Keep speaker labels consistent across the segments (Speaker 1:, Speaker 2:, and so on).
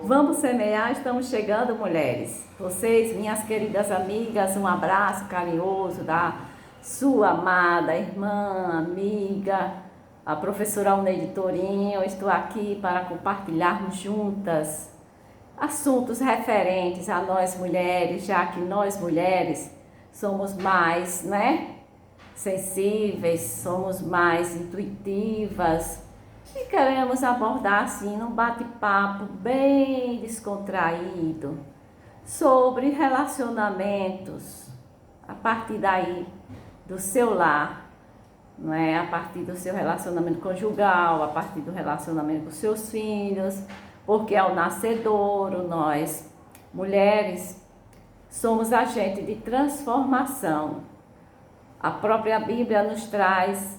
Speaker 1: Vamos semear, estamos chegando, mulheres. Vocês, minhas queridas amigas, um abraço carinhoso da sua amada irmã, amiga, a professora Alneide Torinho. Estou aqui para compartilharmos juntas assuntos referentes a nós mulheres, já que nós mulheres somos mais, sensíveis, somos mais intuitivas. E queremos abordar assim num bate-papo bem descontraído sobre relacionamentos a partir daí do seu lar, a partir do seu relacionamento conjugal, a partir do relacionamento com seus filhos, porque ao nascedouro nós, mulheres, somos agente de transformação. A própria Bíblia nos traz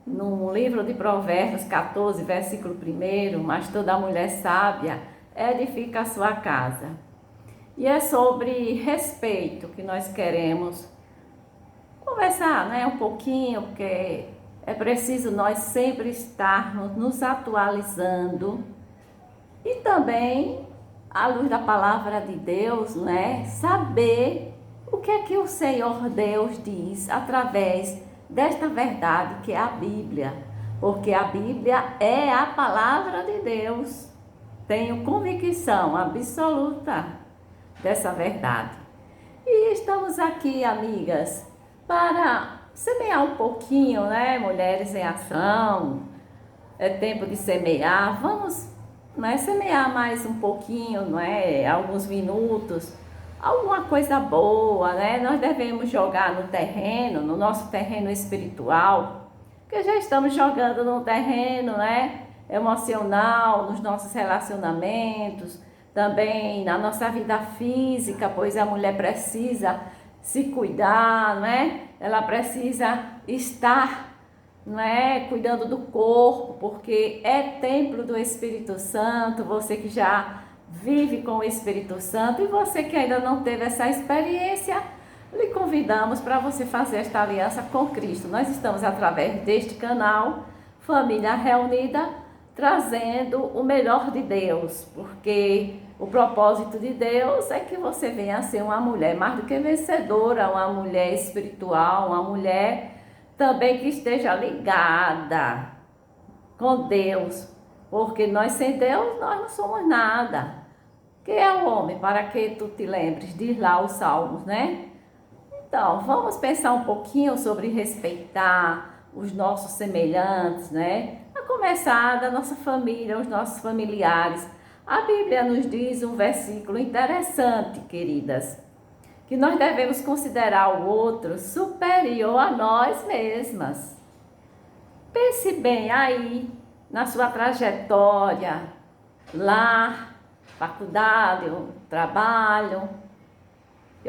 Speaker 1: no livro de Provérbios 14, versículo 1, mas toda mulher sábia edifica a sua casa. E é sobre respeito que nós queremos conversar, um pouquinho, porque é preciso nós sempre estarmos nos atualizando e também, à luz da palavra de Deus, saber o que é que o Senhor Deus diz através desta verdade que é a Bíblia, porque a Bíblia é a palavra de Deus. Tenho convicção absoluta dessa verdade. E estamos aqui, amigas, para semear um pouquinho, Mulheres em Ação. É tempo de semear. Vamos, semear mais um pouquinho, alguns minutos. Alguma coisa boa, Nós devemos jogar no terreno, no nosso terreno espiritual, porque já estamos jogando no terreno, emocional, nos nossos relacionamentos, também na nossa vida física, pois a mulher precisa se cuidar, Ela precisa estar, cuidando do corpo, porque é templo do Espírito Santo. Você que já vive com o Espírito Santo e você que ainda não teve essa experiência, lhe convidamos para você fazer esta aliança com Cristo. Nós estamos através deste canal, Família Reunida, trazendo o melhor de Deus, porque o propósito de Deus é que você venha a ser uma mulher mais do que vencedora, uma mulher espiritual, uma mulher também que esteja ligada com Deus, porque nós sem Deus, nós não somos nada. Quem é o homem para que tu te lembres? Diz lá os Salmos, Então, vamos pensar um pouquinho sobre respeitar os nossos semelhantes, A começar da nossa família, os nossos familiares. A Bíblia nos diz um versículo interessante, queridas, que nós devemos considerar o outro superior a nós mesmas. Pense bem aí na sua trajetória, lar, faculdade, trabalho,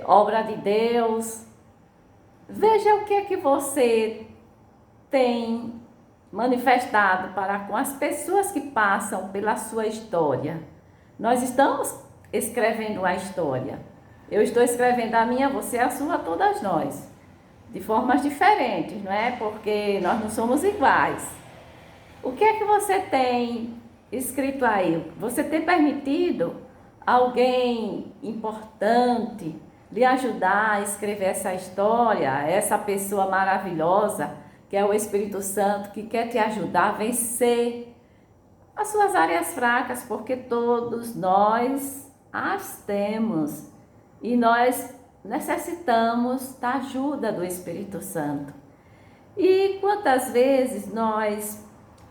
Speaker 1: obra de Deus. Veja o que é que você tem manifestado para com as pessoas que passam pela sua história. Nós estamos escrevendo a história. Eu estou escrevendo a minha, você a sua, todas nós. De formas diferentes, Porque nós não somos iguais. O que é que você tem escrito aí? Você tem permitido alguém importante lhe ajudar a escrever essa história? Essa pessoa maravilhosa que é o Espírito Santo, que quer te ajudar a vencer as suas áreas fracas, porque todos nós as temos e nós necessitamos da ajuda do Espírito Santo. E quantas vezes nós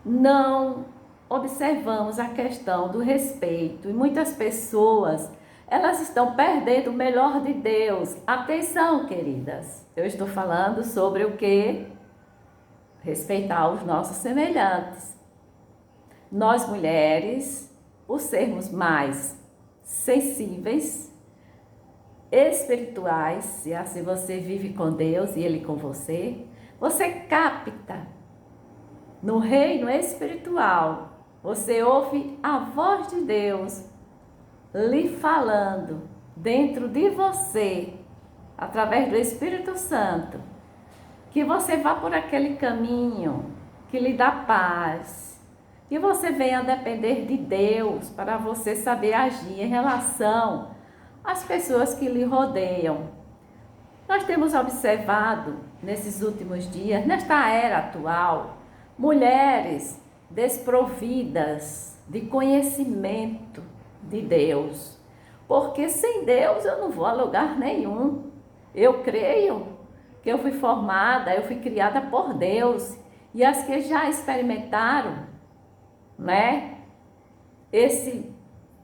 Speaker 1: não observamos a questão do respeito e muitas pessoas, elas estão perdendo o melhor de Deus. Atenção, queridas, eu estou falando sobre o que? Respeitar os nossos semelhantes. Nós mulheres, por sermos mais sensíveis, espirituais, se assim você vive com Deus e Ele com você, você capta no reino espiritual, você ouve a voz de Deus lhe falando dentro de você, através do Espírito Santo, que você vá por aquele caminho que lhe dá paz, que você venha depender de Deus para você saber agir em relação às pessoas que lhe rodeiam. Nós temos observado nesses últimos dias, nesta era atual, mulheres desprovidas de conhecimento de Deus. Porque sem Deus eu não vou a lugar nenhum. Eu creio que eu fui formada, eu fui criada por Deus. E as que já experimentaram, né, esse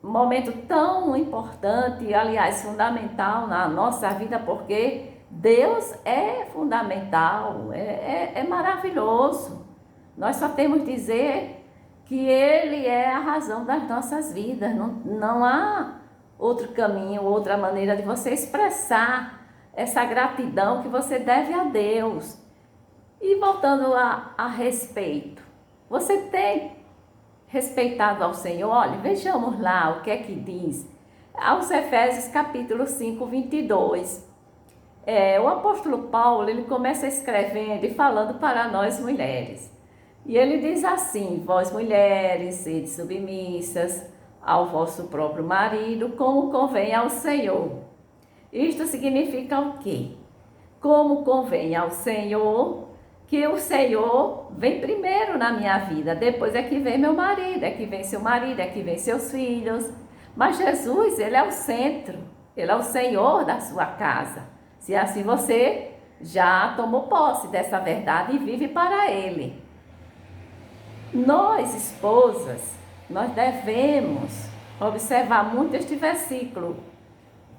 Speaker 1: momento tão importante, aliás, fundamental na nossa vida, porque Deus é fundamental, é maravilhoso. Nós só temos que dizer que Ele é a razão das nossas vidas. Não há outro caminho, outra maneira de você expressar essa gratidão que você deve a Deus. E voltando a respeito, você tem respeitado ao Senhor? Olha, vejamos lá o que é que diz aos Efésios capítulo 5, 22. O apóstolo Paulo, ele começa escrevendo e falando para nós mulheres. E ele diz assim: vós mulheres, sede submissas ao vosso próprio marido, como convém ao Senhor. Isto significa o quê? Como convém ao Senhor, que o Senhor vem primeiro na minha vida, depois é que vem meu marido, é que vem seu marido, é que vem seus filhos. Mas Jesus, ele é o centro, ele é o Senhor da sua casa. Se assim você já tomou posse dessa verdade e vive para Ele. Nós, esposas, nós devemos observar muito este versículo,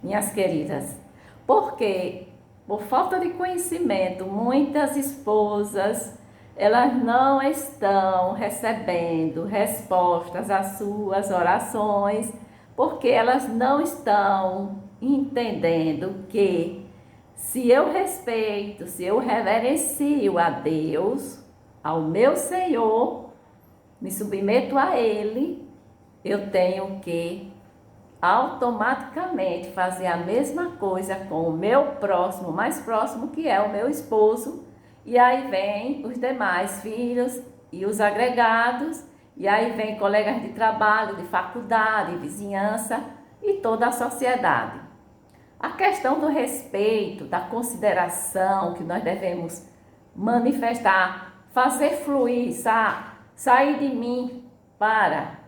Speaker 1: minhas queridas, porque por falta de conhecimento, muitas esposas, elas não estão recebendo respostas às suas orações, porque elas não estão entendendo que se eu respeito, se eu reverencio a Deus, ao meu Senhor, me submeto a Ele, eu tenho que automaticamente fazer a mesma coisa com o meu próximo, mais próximo, que é o meu esposo. E aí vem os demais filhos e os agregados, e aí vem colegas de trabalho, de faculdade, vizinhança e toda a sociedade. A questão do respeito, da consideração que nós devemos manifestar, fazer fluir, sair de mim para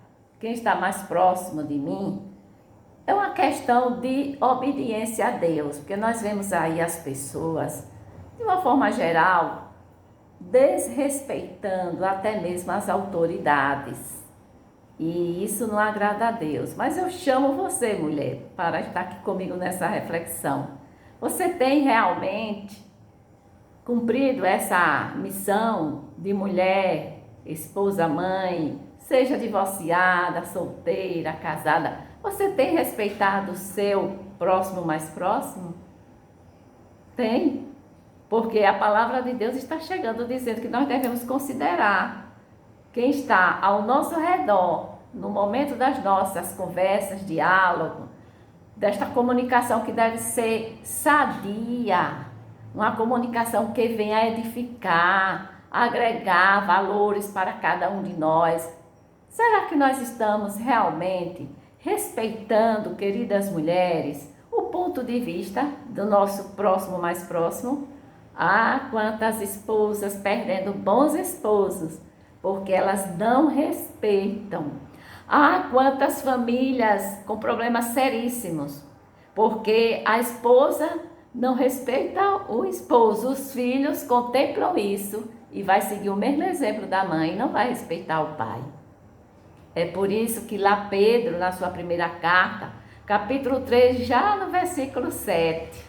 Speaker 1: quem está mais próximo de mim, é uma questão de obediência a Deus, porque nós vemos aí as pessoas, de uma forma geral, desrespeitando até mesmo as autoridades. E isso não agrada a Deus. Mas eu chamo você, mulher, para estar aqui comigo nessa reflexão. Você tem realmente cumprido essa missão de mulher, esposa, mãe, seja divorciada, solteira, casada? Você tem respeitado o seu próximo mais próximo? Tem? Porque a palavra de Deus está chegando dizendo que nós devemos considerar quem está ao nosso redor no momento das nossas conversas, diálogo, desta comunicação que deve ser sadia, uma comunicação que venha edificar, agregar valores para cada um de nós. Será que nós estamos realmente respeitando, queridas mulheres, o ponto de vista do nosso próximo mais próximo? Ah, quantas esposas perdendo bons esposos, porque elas não respeitam. Ah, quantas famílias com problemas seríssimos, porque a esposa não respeita o esposo. Os filhos contemplam isso e vai seguir o mesmo exemplo da mãe, não vai respeitar o pai. É por isso que lá Pedro, na sua primeira carta, capítulo 3, já no versículo 7,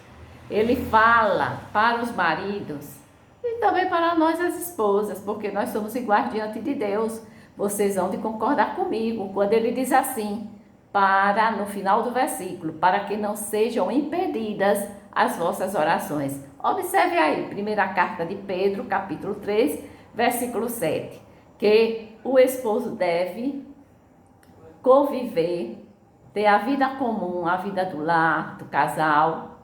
Speaker 1: ele fala para os maridos e também para nós as esposas, porque nós somos iguais diante de Deus. Vocês vão de concordar comigo quando ele diz assim, no final do versículo, para que não sejam impedidas as vossas orações. Observe aí, primeira carta de Pedro, capítulo 3, versículo 7, que o esposo deve conviver, ter a vida comum, a vida do lar, do casal,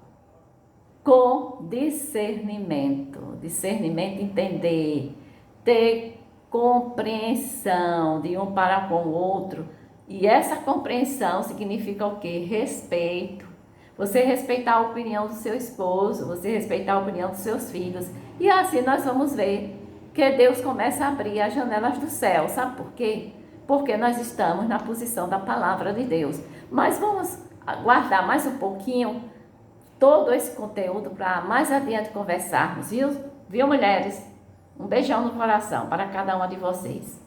Speaker 1: com discernimento, entender, ter compreensão de um para com o outro. E essa compreensão significa o quê? Respeito. Você respeitar a opinião do seu esposo, você respeitar a opinião dos seus filhos. E assim nós vamos ver que Deus começa a abrir as janelas do céu. Sabe por quê? Porque nós estamos na posição da palavra de Deus. Mas vamos aguardar mais um pouquinho todo esse conteúdo para mais adiante conversarmos, viu? Viu, mulheres? Um beijão no coração para cada uma de vocês.